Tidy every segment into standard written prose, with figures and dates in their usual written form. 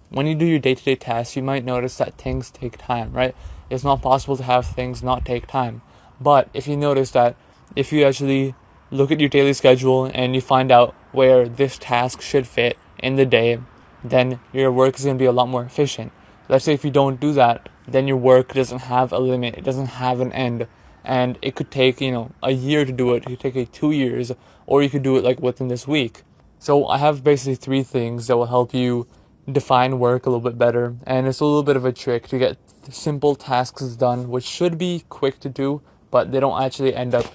when you do your day-to-day tasks, you might notice that things take time, right? It's not possible to have things not take time. But if you notice that if you actually look at your daily schedule and you find out where this task should fit in the day, then your work is going to be a lot more efficient. Let's say if you don't do that, then your work doesn't have a limit, it doesn't have an end, and it could take, a year to do it, it could take 2 years, or you could do it like within this week. So I have basically three things that will help you define work a little bit better, and it's a little bit of a trick to get simple tasks done, which should be quick to do, but they don't actually end up,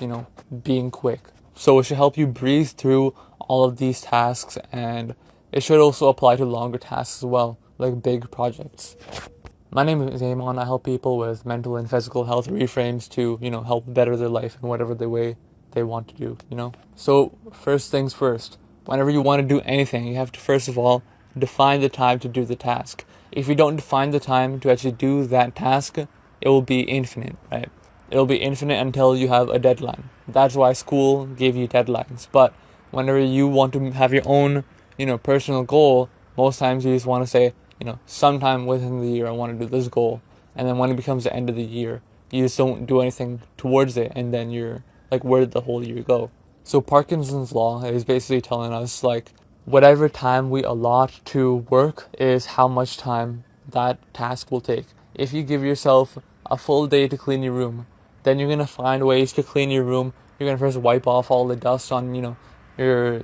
being quick. So it should help you breeze through all of these tasks, and it should also apply to longer tasks as well, like big projects. My name is Amon. I help people with mental and physical health reframes to, help better their life in whatever the way they want to do. So first things first, whenever you want to do anything, you have to first of all define the time to do the task. If you don't define the time to actually do that task, it will be infinite, right? It'll be infinite until you have a deadline. That's why school gave you deadlines. But whenever you want to have your own, personal goal, most times you just want to say, sometime within the year I want to do this goal. And then when it becomes the end of the year, you just don't do anything towards it. And then you're like, where did the whole year go? So Parkinson's law is basically telling us like, whatever time we allot to work is how much time that task will take. If you give yourself a full day to clean your room, then you're going to find ways to clean your room. You're going to first wipe off all the dust on, your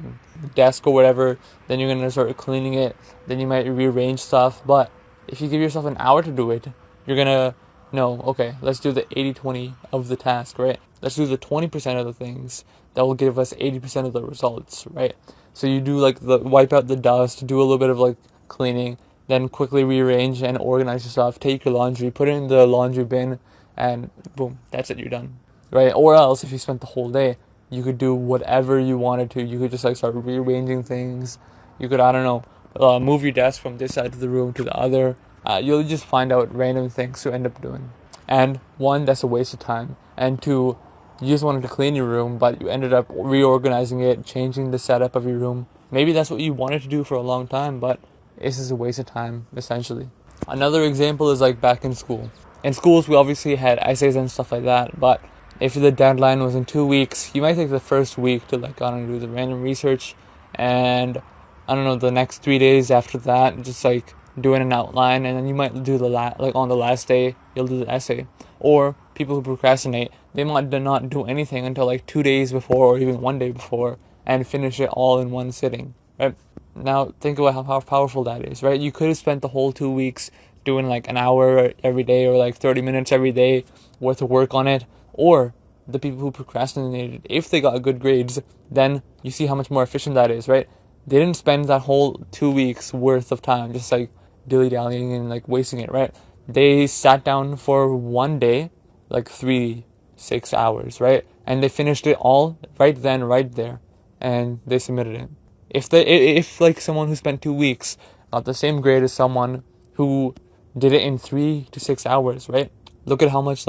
desk or whatever. Then you're going to start cleaning it. Then you might rearrange stuff. But if you give yourself an hour to do it, you're going to know, okay, let's do the 80-20 of the task, right? Let's do the 20% of the things that will give us 80% of the results, right? So you do like the wipe out the dust, do a little bit of like cleaning, then quickly rearrange and organize your stuff, take your laundry, put it in the laundry bin, and boom, that's it, you're done, right? Or else if you spent the whole day, you could do whatever you wanted to. You could just like start rearranging things. You could, I don't know, move your desk from this side of the room to the other. You'll just find out random things to end up doing. And one, that's a waste of time. And two, you just wanted to clean your room, but you ended up reorganizing it, changing the setup of your room. Maybe that's what you wanted to do for a long time, but this is a waste of time, essentially. Another example is like back in school. In schools, we obviously had essays and stuff like that, but if the deadline was in 2 weeks, you might take the first week to like, I don't know, do the random research, and I don't know, the next 3 days after that, just like doing an outline, and then you might do like on the last day, you'll do the essay. Or people who procrastinate, they might not do anything until like 2 days before or even 1 day before and finish it all in one sitting, right? Now think about how powerful that is, right? You could have spent the whole 2 weeks doing like an hour every day or like 30 minutes every day worth of work on it. Or the people who procrastinated, if they got good grades, then you see how much more efficient that is, right? They didn't spend that whole 2 weeks worth of time just like dilly-dallying and like wasting it, right? They sat down for 1 day, like 3-6 hours, right? And they finished it all right then, right there, and they submitted it. If like someone who spent 2 weeks got the same grade as someone who did it in 3 to 6 hours, right? Look at how much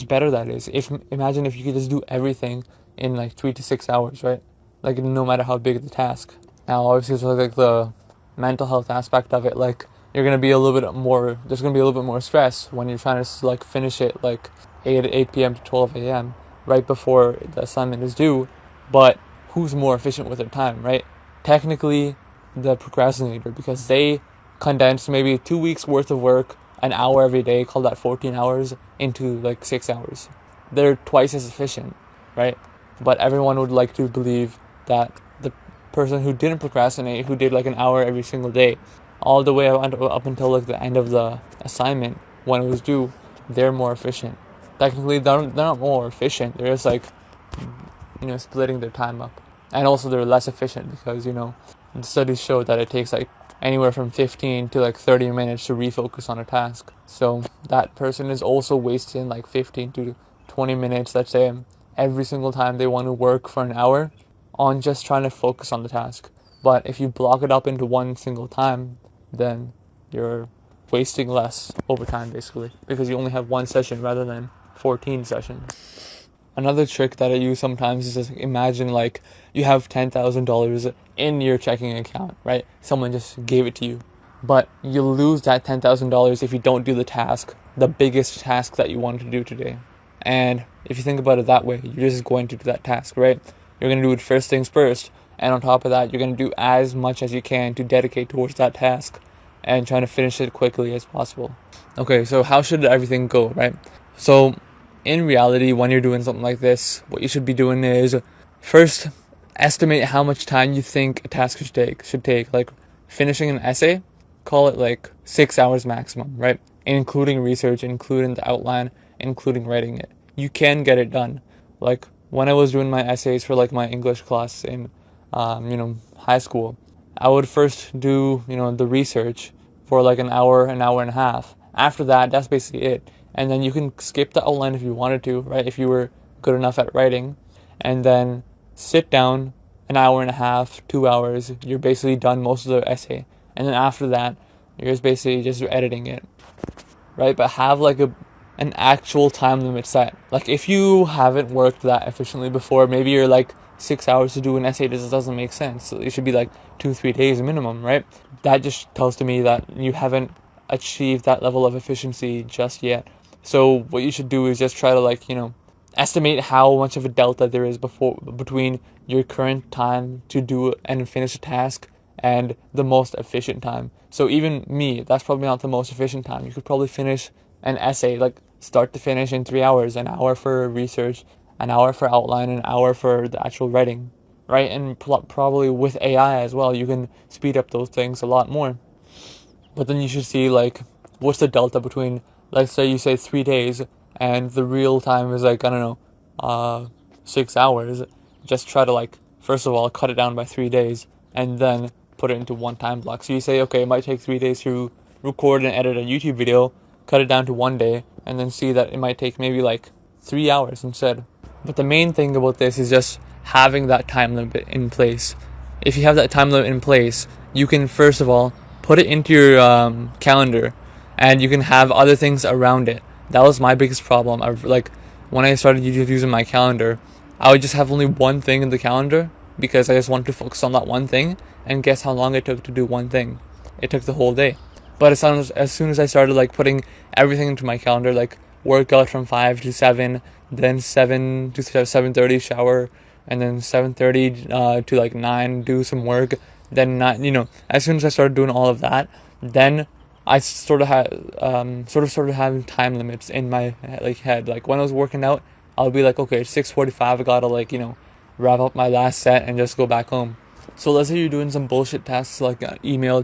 better that is. Imagine if you could just do everything in like 3 to 6 hours, right? Like no matter how big the task. Now obviously it's like the mental health aspect of it, like there's gonna be a little bit more stress when you're trying to like finish it like 8 p.m. to 12 a.m. right before the assignment is due. But who's more efficient with their time, right? Technically the procrastinator, because they condensed maybe 2 weeks worth of work, an hour every day, call that 14 hours, into like 6 hours. They're twice as efficient, right? But everyone would like to believe that the person who didn't procrastinate, who did like an hour every single day, all the way up until like the end of the assignment when it was due, they're more efficient. Technically, they're not more efficient. They're just like, splitting their time up. And also they're less efficient because, the studies show that it takes like anywhere from 15 to like 30 minutes to refocus on a task. So that person is also wasting like 15 to 20 minutes, let's say, every single time they want to work for an hour on just trying to focus on the task. But if you block it up into one single time, then you're wasting less over time, basically, because you only have one session rather than 14 sessions. Another trick that I use sometimes is just imagine like you have $10,000 in your checking account, right? Someone just gave it to you. but you'll lose that $10,000 if you don't do the task, the biggest task that you wanted to do today. And if you think about it that way, you're just going to do that task, right? You're going to do it first things first. And on top of that, you're going to do as much as you can to dedicate towards that task and trying to finish it quickly as possible. Okay, so how should everything go, right? So in reality, when you're doing something like this, what you should be doing is first estimate how much time you think a task should take. Like finishing an essay, call it like 6 hours maximum, right? Including research, including the outline, including writing it. You can get it done. Like when I was doing my essays for like my English class in, high school, I would first do, the research for like an hour and a half. After that, that's basically it. And then you can skip the outline if you wanted to, right? If you were good enough at writing, and then sit down an hour and a half, 2 hours. You're basically done most of the essay. And then after that, you're just basically just editing it, right? But have like an actual time limit set. Like if you haven't worked that efficiently before, maybe you're like 6 hours to do an essay. This doesn't make sense. So it should be like 2-3 days minimum, right? That just tells to me that you haven't achieved that level of efficiency just yet. So what you should do is just try to estimate how much of a delta there is between your current time to do and finish a task and the most efficient time. So even me, that's probably not the most efficient time. You could probably finish an essay like start to finish in 3 hours, an hour for research, an hour for outline, an hour for the actual writing, right? And probably with AI as well, you can speed up those things a lot more. But then you should see like what's the delta between, let's say you say 3 days and the real time is like, I don't know, 6 hours. Just try to first of all cut it down by 3 days and then put it into one time block. So you say, okay, it might take 3 days to record and edit a YouTube video, cut it down to 1 day, and then see that it might take maybe 3 hours instead. But the main thing about this is just having that time limit in place. If you have that time limit in place, you can first of all put it into your calendar, and you can have other things around it. That was my biggest problem. When I started using my calendar, I would just have only one thing in the calendar because I just wanted to focus on that one thing. And guess how long it took to do one thing? It took the whole day. But as soon as I started putting everything into my calendar, like workout from 5 to 7, then 7 to 7:30 shower, and then 7:30 to 9 do some work, then not, as soon as I started doing all of that, then I sort of started having time limits in my head. Like when I was working out, I'll be like, okay, 6:45, I gotta wrap up my last set and just go back home. So let's say you're doing some bullshit tasks like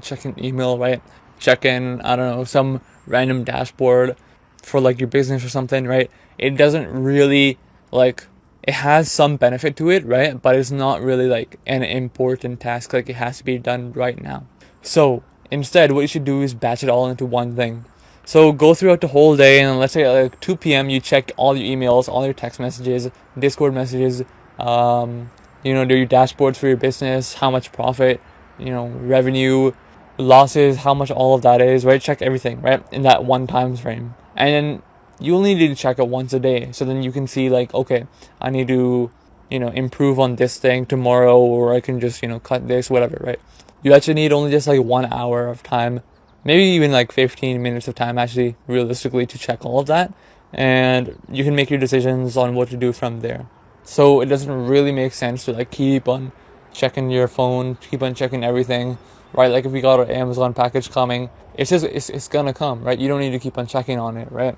checking email, right? Checking, I don't know, some random dashboard for your business or something, right? It doesn't really it has some benefit to it, right? But it's not really an important task. It has to be done right now. So instead, what you should do is batch it all into one thing. So go throughout the whole day, and let's say at 2 p.m. you check all your emails, all your text messages, Discord messages, do your dashboards for your business, how much profit, revenue, losses, how much all of that is, right? Check everything, right? In that one time frame. And then you only need to check it once a day. So then you can see okay, I need to, improve on this thing tomorrow, or I can just, cut this, whatever, right? You actually need only just 1 hour of time, maybe even 15 minutes of time actually realistically to check all of that. And you can make your decisions on what to do from there. So it doesn't really make sense to keep on checking your phone, keep on checking everything, right? If we got an Amazon package coming, it's gonna come, right? You don't need to keep on checking on it, right?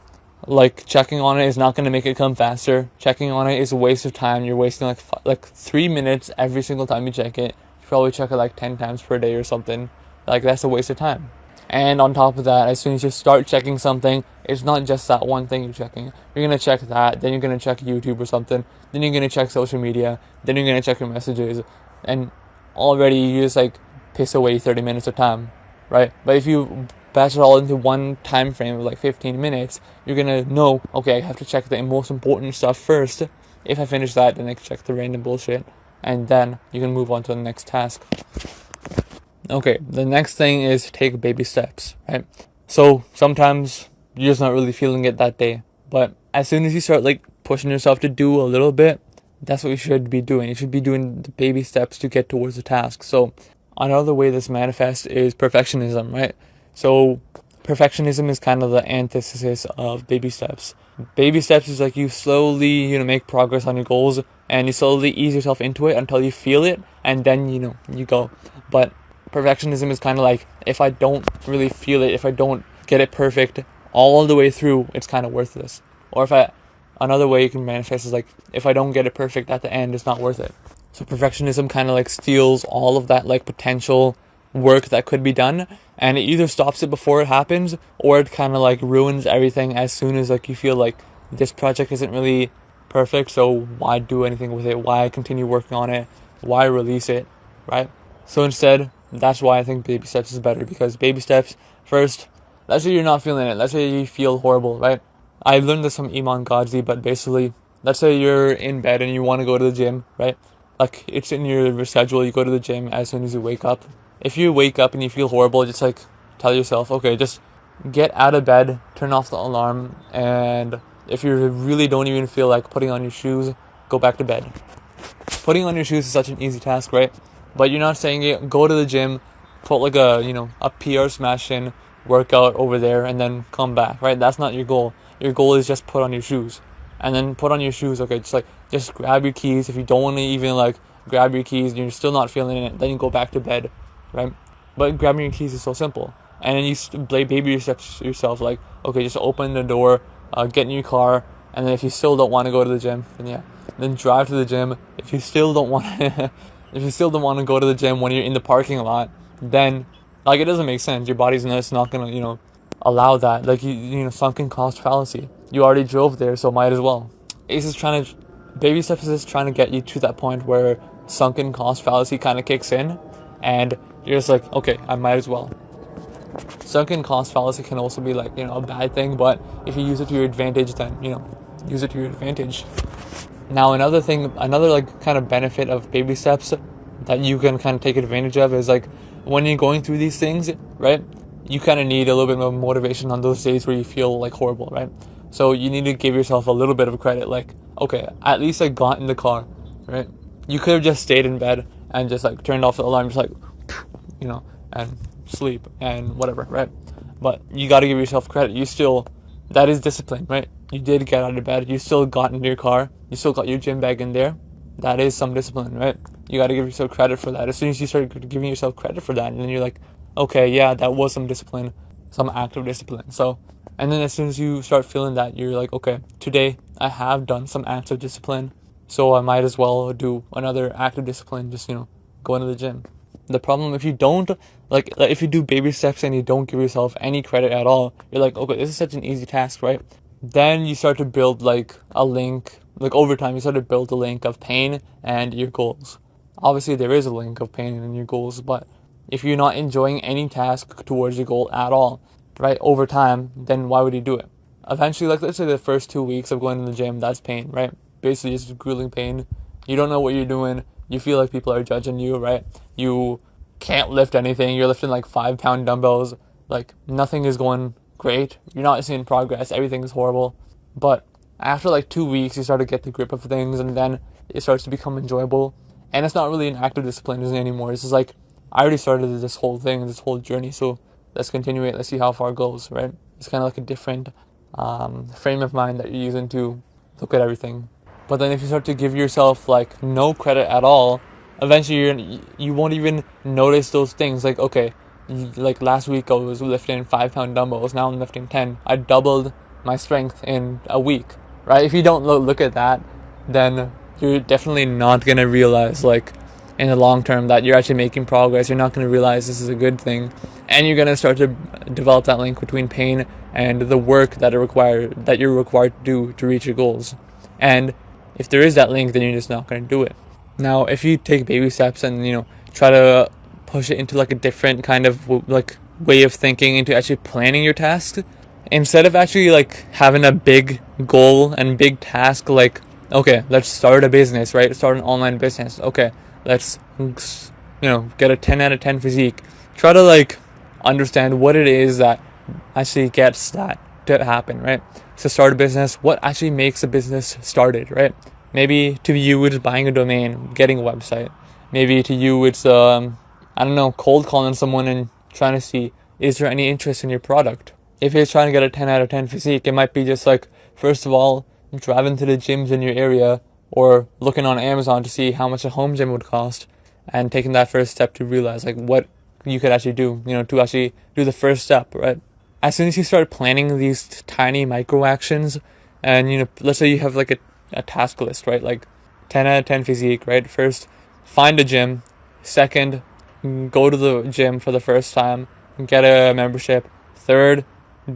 Checking on it is not gonna make it come faster. Checking on it is a waste of time. You're wasting 3 minutes every single time you check it. You probably check it 10 times per day or something. That's a waste of time. And on top of that, as soon as you start checking something, it's not just that one thing you're checking. You're going to check that, then you're going to check YouTube or something, then you're going to check social media, then you're going to check your messages, and already you just piss away 30 minutes of time, right? But if you batch it all into one time frame of 15 minutes, you're going to know, okay, I have to check the most important stuff first. If I finish that, then I can check the random bullshit, and then you can move on to the next task. Okay, the next thing is take baby steps, right? So sometimes you're just not really feeling it that day, but as soon as you start pushing yourself to do a little bit, that's what you should be doing. You should be doing the baby steps to get towards the task. So another way this manifests is perfectionism, right? So perfectionism is kind of the antithesis of baby steps. Baby steps is like you slowly, make progress on your goals, and you slowly ease yourself into it until you feel it, and then, you go. But perfectionism is kind of like, if I don't really feel it, if I don't get it perfect all the way through, it's kind of worthless. Or another way you can manifest is like, if I don't get it perfect at the end, it's not worth it. So perfectionism kind of like steals all of that like potential work that could be done, and it either stops it before it happens, or it kind of like ruins everything as soon as like you feel like this project isn't really perfect, so why do anything with it? Why continue working on it? Why release it, right? So instead, that's why I think baby steps is better, because baby steps, first, let's say you're not feeling it. Let's say you feel horrible, right? I learned this from Iman Gadzhi, but basically, let's say you're in bed and you want to go to the gym, right? Like, it's in your schedule, you go to the gym as soon as you wake up. If you wake up and you feel horrible, just like tell yourself, okay, just get out of bed, turn off the alarm, and if you really don't even feel like putting on your shoes, go back to bed. Putting on your shoes is such an easy task, right? But you're not saying it, go to the gym, put like a PR smash in workout over there, and then come back, right? That's not your goal. Your goal is just put on your shoes. And then put on your shoes, okay, just grab your keys. If you don't want to even like grab your keys and you're still not feeling it, then you go back to bed, right? But grabbing your keys is so simple. And then you baby steps yourself, like, okay, just open the door, get in your car, and then if you still don't want to go to the gym, then drive to the gym. If you still don't want to go to the gym when you're in the parking lot, then like it doesn't make sense. Your body's not gonna allow that. Like sunken cost fallacy. You already drove there, so might as well. Baby steps is just trying to get you to that point where sunken cost fallacy kind of kicks in, and you're just like, okay, I might as well. Sunken cost fallacy can also be like, a bad thing, but if you use it to your advantage, then, use it to your advantage. Now, another like kind of benefit of baby steps that you can kind of take advantage of is like, when you're going through these things, right, you kind of need a little bit more motivation on those days where you feel like horrible, right? So you need to give yourself a little bit of credit, like, okay, at least I got in the car, right? You could have just stayed in bed and just like turned off the alarm, just like, and sleep and whatever, right? But you got to give yourself credit. That is discipline, right? You did get out of bed, you still got into your car, you still got your gym bag in there. That is some discipline, right? You got to give yourself credit for that. As soon as you start giving yourself credit for that, and then you're like, okay, yeah, that was some discipline, some act of discipline. So, and then as soon as you start feeling that, you're like, okay, today I have done some acts of discipline, so I might as well do another act of discipline, just, go into the gym. The problem, if you don't, if you do baby steps and you don't give yourself any credit at all, you're like, okay, this is such an easy task, right? Then you start to build like a link, like over time, you start to build a link of pain and your goals. Obviously, there is a link of pain and your goals, but if you're not enjoying any task towards your goal at all, right, over time, then why would you do it? Eventually, like let's say the first 2 weeks of going to the gym, that's pain, right? Basically, just grueling pain. You don't know what you're doing. You feel like people are judging you, right? You can't lift anything. You're lifting like 5-pound dumbbells. Like nothing is going great. You're not seeing progress. Everything is horrible. But after like 2 weeks, you start to get the grip of things, and then it starts to become enjoyable. And it's not really an active discipline anymore. It's just like, I already started this whole thing, this whole journey, so let's continue it. Let's see how far it goes, right? It's kind of like a different frame of mind that you're using to look at everything. But then if you start to give yourself like no credit at all, eventually you won't even notice those things. Like, okay, like last week I was lifting 5-pound dumbbells, now I'm lifting 10. I doubled my strength in a week, right? If you don't look at that, then you're definitely not going to realize like in the long term that you're actually making progress. You're not going to realize this is a good thing, and you're going to start to develop that link between pain and the work that you're required to do to reach your goals. And if there is that link, then you're just not going to do it. Now, if you take baby steps and try to push it into like a different kind of like way of thinking, into actually planning your tasks, instead of actually like having a big goal and big task, like, okay, let's start a business, right? Start an online business. Okay, let's get a 10 out of 10 physique. Try to like understand what it is that actually gets that to happen, right? To start a business, what actually makes a business started, right? Maybe to you it's buying a domain, getting a website. Maybe to you it's I don't know, cold calling someone and trying to see, is there any interest in your product? If you're trying to get a 10 out of 10 physique, it might be just like, first of all, driving to the gyms in your area or looking on Amazon to see how much a home gym would cost and taking that first step to realize like what you could actually do, to actually do the first step, right? As soon as you start planning these tiny micro actions and, let's say you have like a task list, right? Like 10 out of 10 physique, right? First, find a gym. Second, go to the gym for the first time, get a membership. Third,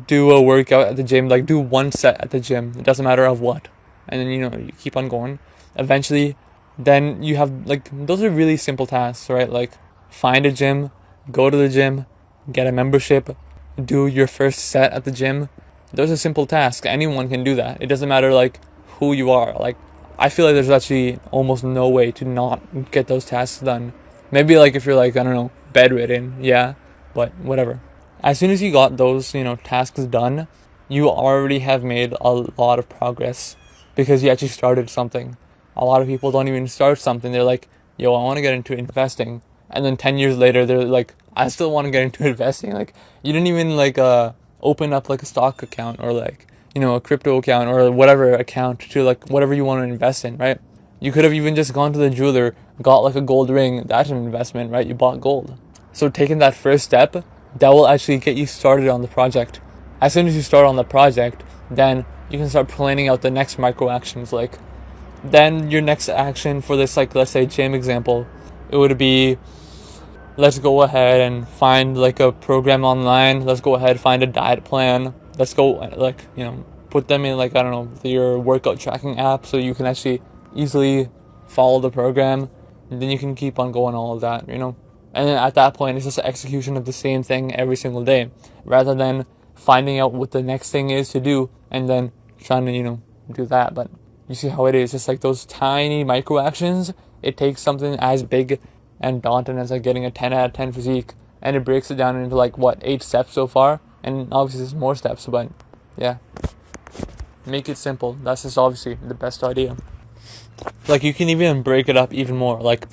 do a workout at the gym, like do one set at the gym. It doesn't matter of what. And then, you keep on going. Eventually, then you have like, those are really simple tasks, right? Like find a gym, go to the gym, get a membership, do your first set at the gym. Those are simple tasks. Anyone can do that. It doesn't matter like who you are. Like I feel like there's actually almost no way to not get those tasks done. Maybe like if you're like, I don't know, bedridden, yeah, but whatever. As soon as you got those, tasks done, you already have made a lot of progress because you actually started something. A lot of people don't even start something. They're like, yo, I want to get into investing. And then 10 years later, they're like, I still want to get into investing. Like, you didn't even like open up like a stock account or like, a crypto account or whatever account to like whatever you want to invest in, right? You could have even just gone to the jeweler, got like a gold ring. That's an investment, right? You bought gold. So taking that first step, that will actually get you started on the project. As soon as you start on the project, then you can start planning out the next micro actions. Like, then your next action for this, like, let's say gym example, it would be, let's go ahead and find like a program online. Let's go ahead, find a diet plan. Let's go like, put them in like, I don't know, your workout tracking app so you can actually easily follow the program. And then you can keep on going all of that, And then at that point, it's just an execution of the same thing every single day rather than finding out what the next thing is to do and then trying to, do that. But you see how it is. Just like those tiny micro actions, it takes something as big and daunting as like getting a 10 out of 10 physique and it breaks it down into like 8 steps so far, and obviously there's more steps, but yeah, make it simple. That's just obviously the best idea. Like you can even break it up even more, like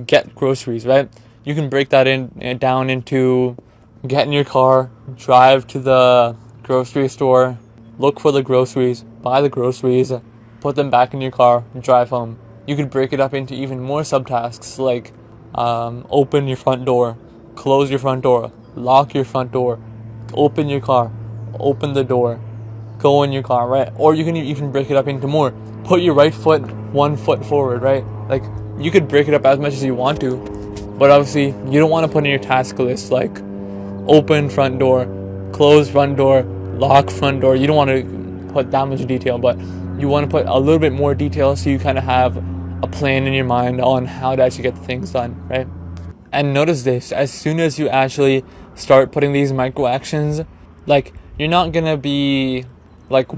get groceries, right? You can break that down into get in your car, drive to the grocery store, look for the groceries, buy the groceries, put them back in your car, and drive home. You could break it up into even more subtasks like open your front door, close your front door, lock your front door, open your car, open the door, go in your car, right? Or you can even break it up into more. Put your right foot 1 foot forward, right? Like you could break it up as much as you want to, but obviously you don't want to put in your task list like open front door, close front door, lock front door. You don't want to put that much detail, but you want to put a little bit more detail so you kind of have a plan in your mind on how to actually get things done, right? And notice this, as soon as you actually start putting these micro actions, like you're not going to be like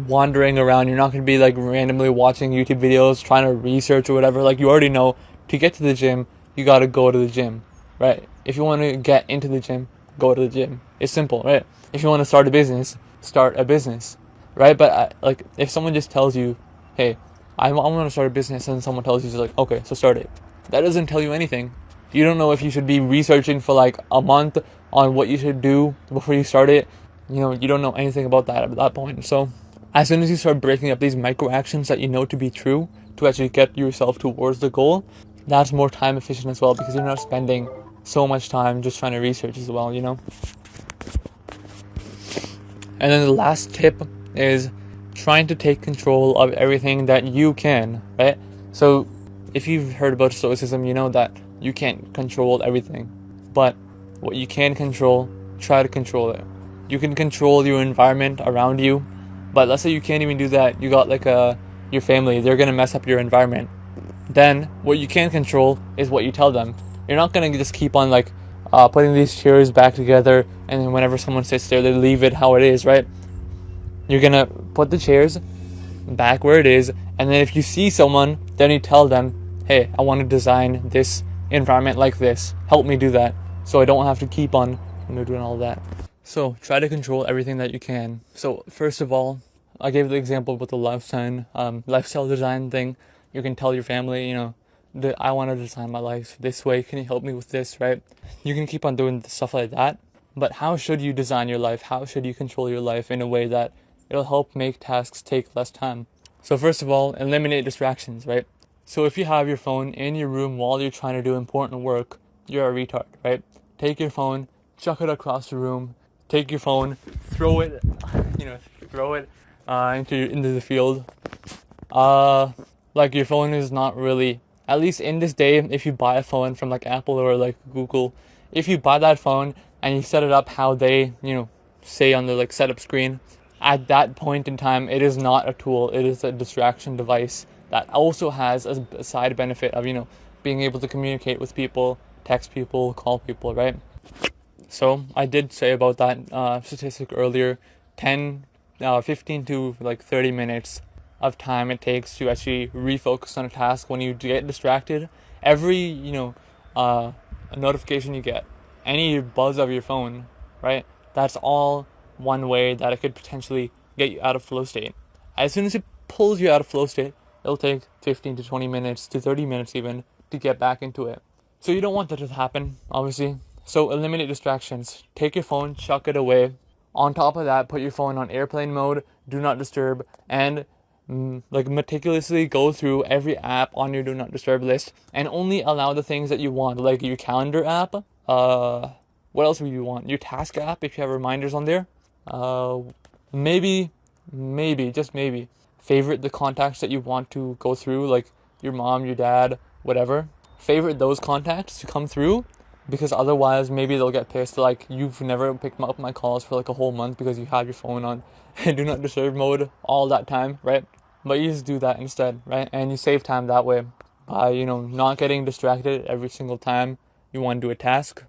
wandering around. You're not going to be like randomly watching YouTube videos, trying to research or whatever. Like you already know to get to the gym, you got to go to the gym, right? If you want to get into the gym, go to the gym. It's simple, right? If you want to start a business, start a business, right? But like if someone just tells you, hey, I want to start a business, and someone tells you, like, okay, so start it. That doesn't tell you anything. You don't know if you should be researching for like a month on what you should do before you start it. You don't know anything about that at that point. So as soon as you start breaking up these micro actions that you know to be true to actually get yourself towards the goal, that's more time efficient as well because you're not spending so much time just trying to research as well, And then the last tip is trying to take control of everything that you can, right? So if you've heard about Stoicism, you know that you can't control everything, but what you can control, try to control it. You can control your environment around you, but let's say you can't even do that. You got like your family, they're gonna mess up your environment. Then what you can control is what you tell them. You're not gonna just keep on like putting these chairs back together, and then whenever someone sits there, they leave it how it is, right? You're gonna put the chairs back where it is, and then if you see someone, then you tell them, hey, I want to design this environment like this. Help me do that, so I don't have to keep on doing all that. So try to control everything that you can. So first of all, I gave the example with the lifestyle design thing. You can tell your family, I want to design my life this way. Can you help me with this, right? You can keep on doing stuff like that. But how should you design your life? How should you control your life in a way that it'll help make tasks take less time? So first of all, eliminate distractions, right? So if you have your phone in your room while you're trying to do important work, you're a retard, right? Take your phone, chuck it across the room. Take your phone, throw it, throw it into the field. Like your phone is not really, at least in this day, if you buy a phone from like Apple or like Google, if you buy that phone and you set it up how they, say on the like setup screen, at that point in time, it is not a tool. It is a distraction device that also has a side benefit of, being able to communicate with people, text people, call people, right? So I did say about that statistic earlier, 15 to like 30 minutes of time it takes to actually refocus on a task when you get distracted. Every, notification you get, any buzz of your phone, right? That's all one way that it could potentially get you out of flow state. As soon as it pulls you out of flow state, it'll take 15 to 20 minutes to 30 minutes even to get back into it. So you don't want that to happen, obviously. So eliminate distractions. Take your phone, chuck it away. On top of that, put your phone on airplane mode, do not disturb, and meticulously go through every app on your do not disturb list and only allow the things that you want, like your calendar app. What else would you want? Your task app, if you have reminders on there. Maybe, just maybe, favorite the contacts that you want to go through, like your mom, your dad, whatever. Favorite those contacts to come through, because otherwise maybe they'll get pissed, like you've never picked up my calls for like a whole month because you have your phone on do not disturb mode all that time, right? But you just do that instead, right? And you save time that way by, not getting distracted every single time you want to do a task.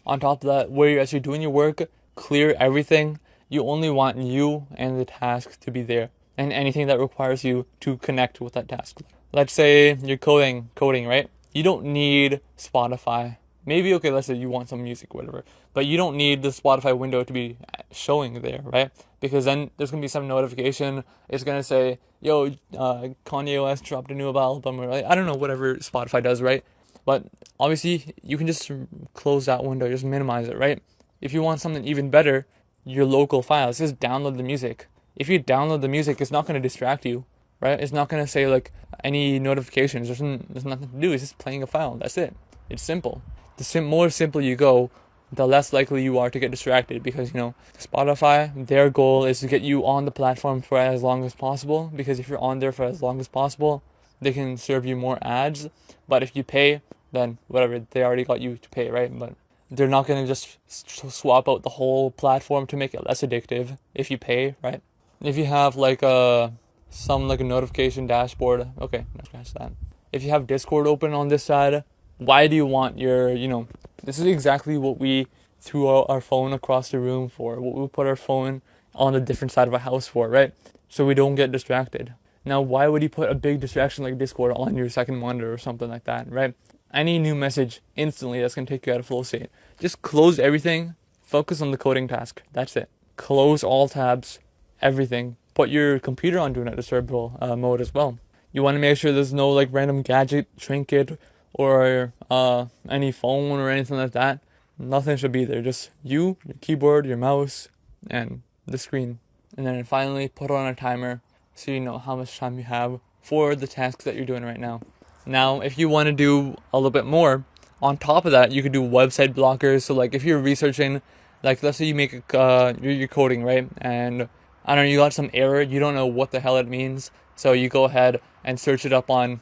On top of that, where you're actually doing your work, clear everything. You only want you and the task to be there, and anything that requires you to connect with that task. Let's say you're coding, right? You don't need Spotify. Maybe, okay, let's say you want some music, whatever. But you don't need the Spotify window to be showing there, right? Because then there's going to be some notification. It's going to say, yo, Kanye West dropped a new album, or I don't know, whatever Spotify does, right? But obviously, you can just close that window, just minimize it, right? If you want something even better, your local files, just download the music. If you download the music, it's not going to distract you, right? It's not going to say like any notifications. There's nothing to do. It's just playing a file. That's it. It's simple. The more simple you go, the less likely you are to get distracted, because Spotify, their goal is to get you on the platform for as long as possible, because if you're on there for as long as possible, they can serve you more ads. But if you pay, then whatever, they already got you to pay, right? But they're not going to just swap out the whole platform to make it less addictive if you pay, right? If you have like a notification dashboard, okay, no scratch that. If you have Discord open on this side, why do you want your, this is exactly what we threw our phone across the room for, what we put our phone on a different side of a house for, right? So we don't get distracted. Now, why would you put a big distraction like Discord on your second monitor or something like that, right? Any new message instantly that's going to take you out of flow state. Just close everything, focus on the coding task. That's it. Close all tabs, everything. Put your computer on do not disturb mode as well. You want to make sure there's no like random gadget, trinket, or any phone or anything like that. Nothing should be there. Just you, your keyboard, your mouse, and the screen. And then finally put on a timer so you know how much time you have for the tasks that you're doing right now. Now, if you want to do a little bit more, on top of that, you could do website blockers. So like if you're researching, like let's say you make you're coding, right? And I don't know, you got some error, you don't know what the hell it means. So you go ahead and search it up on,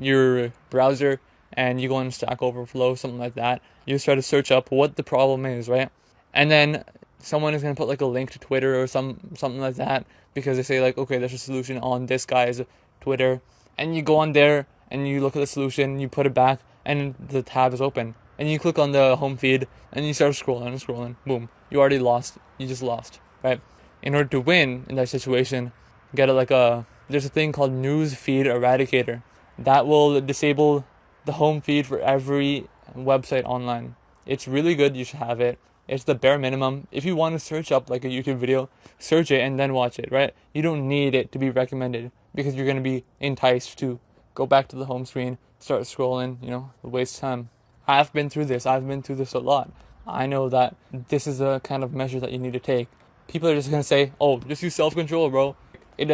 your browser, and you go on Stack Overflow, something like that. You try to search up what the problem is, right? And then someone is going to put like a link to Twitter or something like that, because they say like, okay, there's a solution on this guy's Twitter. And you go on there and you look at the solution, you put it back, and the tab is open. And you click on the home feed and you start scrolling, boom. You already lost. You just lost, right? In order to win in that situation, get there's a thing called News Feed Eradicator. That will disable the home feed for every website online. It's really good. You should have it. It's the bare minimum. If you want to search up like a YouTube video, search it and then watch it, right? You don't need it to be recommended, because you're going to be enticed to go back to the home screen, start scrolling, waste time. I've been through this. I've been through this a lot. I know that this is a kind of measure that you need to take. People are just going to say, oh, just use self-control, bro. You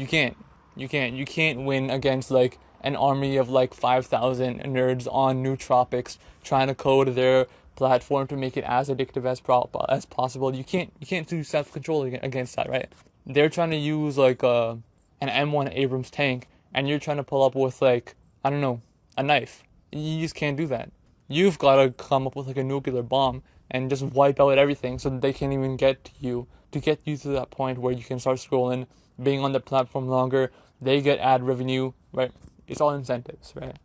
can't win against like an army of like 5,000 nerds on nootropics trying to code their platform to make it as addictive as possible. You can't do self-control against that, right? They're trying to use like an M1 Abrams tank, and you're trying to pull up with like, I don't know, a knife. You just can't do that. You've got to come up with like a nuclear bomb and just wipe out everything so that they can't even get to you, to get you to that point where you can start scrolling, being on the platform longer. They get ad revenue, right? It's all incentives, right?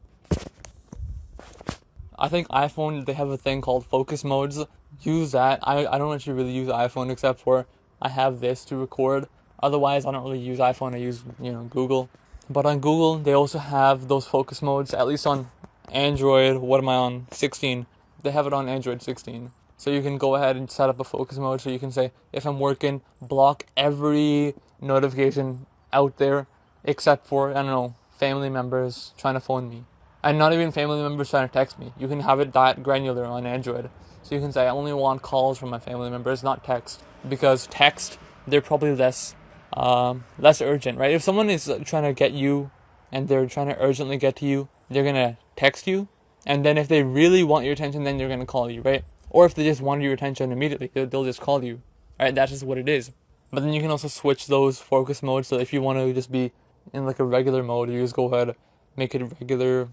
I think iPhone, they have a thing called focus modes. Use that. I don't actually really use iPhone except for I have this to record. Otherwise, I don't really use iPhone. I use, Google. But on Google, they also have those focus modes, at least on Android. What am I on? 16. They have it on Android 16. So you can go ahead and set up a focus mode. So you can say, if I'm working, block every notification out there except for, I don't know, family members trying to phone me. And not even family members trying to text me. You can have it that granular on Android. So you can say, I only want calls from my family members, not text. Because text, they're probably less urgent, right? If someone is trying to get you and they're trying to urgently get to you, they're going to text you. And then if they really want your attention, then they're going to call you, right? Or if they just want your attention immediately, they'll just call you. Right? That's just what it is. But then you can also switch those focus modes. So if you want to just be in like a regular mode, you just go ahead, make it regular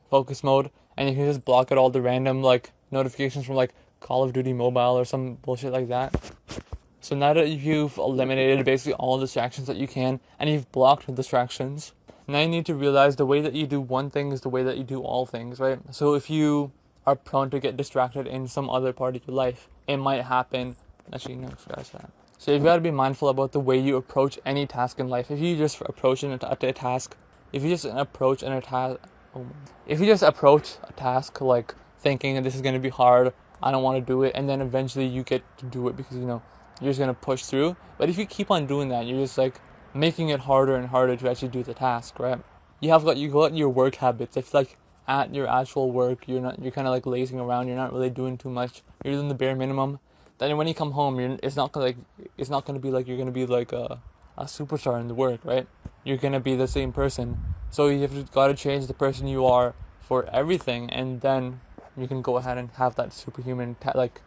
focus mode, and you can just block out all the random like notifications from like Call of Duty Mobile or some bullshit like that. So now that you've eliminated basically all distractions that you can, and you've blocked distractions, now you need to realize the way that you do one thing is the way that you do all things, right? So if you are prone to get distracted in some other part of your life, it might happen. Actually, no, scratch that. So you've got to be mindful about the way you approach any task in life. If you just approach a task like thinking that this is going to be hard, I don't want to do it, and then eventually you get to do it because you're just going to push through. But if you keep on doing that, you're just like making it harder and harder to actually do the task, right? You got your work habits. If like at your actual work you're kind of like lazing around, you're not really doing too much, you're doing the bare minimum, then when you come home, it's not going to be like you're going to be like a superstar in the work, right? You're going to be the same person. So you've got to change the person you are for everything, and then you can go ahead and have that superhuman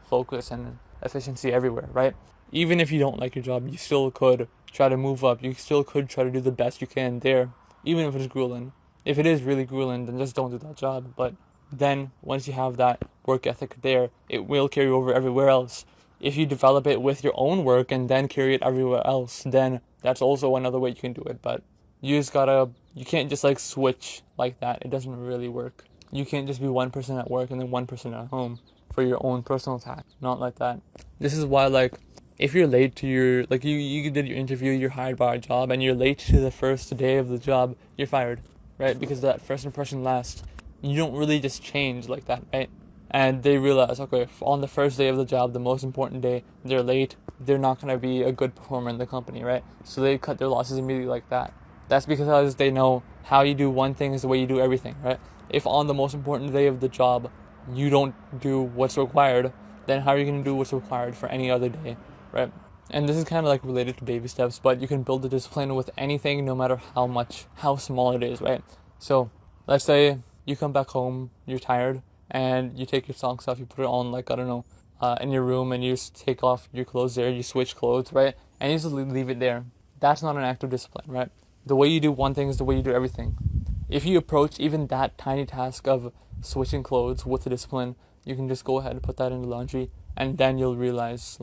focus and efficiency everywhere, right? Even if you don't like your job, you still could try to move up. You still could try to do the best you can there, even if it's grueling. If it is really grueling, then just don't do that job. But then once you have that work ethic there, it will carry over everywhere else. If you develop it with your own work and then carry it everywhere else, then that's also another way you can do it. But you can't just like switch like that. It doesn't really work. You can't just be one person at work and then one person at home for your own personal task. Not like that. This is why if you're late to your, you did your interview, you're hired by a job, and you're late to the first day of the job, you're fired, right? Because that first impression lasts. You don't really just change like that, right? And they realize, okay, on the first day of the job, the most important day, they're late, they're not going to be a good performer in the company, right? So they cut their losses immediately like that. That's because they know how you do one thing is the way you do everything, right? If on the most important day of the job, you don't do what's required, then how are you going to do what's required for any other day, right? And this is kind of like related to baby steps, but you can build the discipline with anything, no matter how small it is, right? So let's say you come back home, you're tired, and you take your socks off, you put it on in your room, and you just take off your clothes there, you switch clothes, right? And you just leave it there. That's not an act of discipline, right? The way you do one thing is the way you do everything. If you approach even that tiny task of switching clothes with the discipline, you can just go ahead and put that in the laundry, and then you'll realize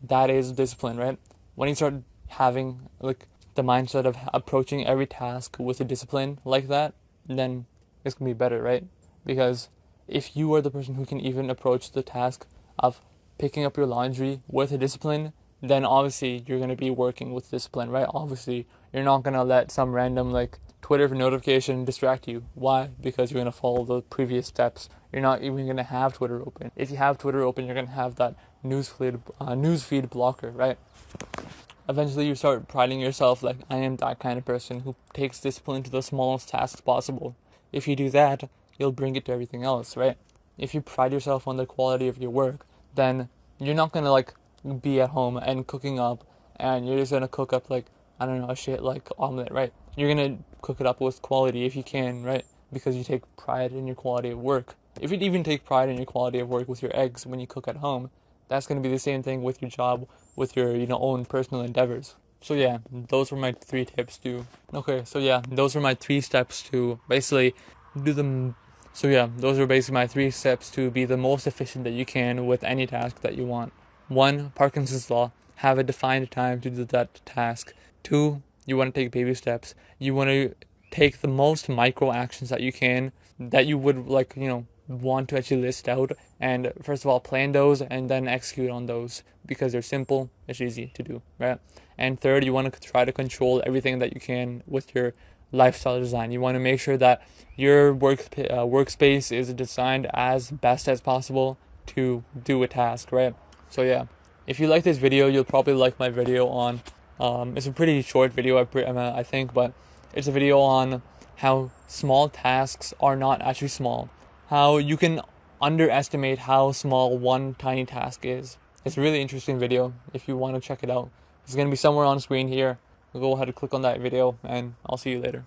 that is discipline, right? When you start having the mindset of approaching every task with a discipline like that, then it's gonna be better, right? Because if you are the person who can even approach the task of picking up your laundry with a discipline, then obviously you're going to be working with discipline, right? Obviously, you're not going to let some random Twitter notification distract you. Why? Because you're going to follow the previous steps. You're not even going to have Twitter open. If you have Twitter open, you're going to have that newsfeed blocker, right? eventually you start priding yourself like, I am that kind of person who takes discipline to the smallest tasks possible. If you do that, you'll bring it to everything else, right? If you pride yourself on the quality of your work, then you're not gonna like be at home and cooking up, and you're just gonna cook up like, I don't know, a shit like omelet, right? You're gonna cook it up with quality if you can, right? Because you take pride in your quality of work. If you even take pride in your quality of work with your eggs when you cook at home, that's gonna be the same thing with your job, with your own personal endeavors. So yeah, those were my 3 tips to. Okay, so yeah, those were my 3 steps to basically do them. So yeah, those are basically my 3 steps to be the most efficient that you can with any task that you want. 1, Parkinson's law. Have a defined time to do that task. 2, you want to take baby steps. You want to take the most micro actions that you can, that you would like, want to actually list out, and first of all plan those and then execute on those because they're simple, it's easy to do, right? And 3rd, you want to try to control everything that you can with your lifestyle design. You want to make sure that your workspace is designed as best as possible to do a task, right? So yeah, if you like this video, you'll probably like my video on it's a pretty short video, I think, but it's a video on how small tasks are not actually small, how you can underestimate how small one tiny task is. It's a really interesting video. If you want to check it out, it's going to be somewhere on screen here. Go ahead and click on that video, and I'll see you later.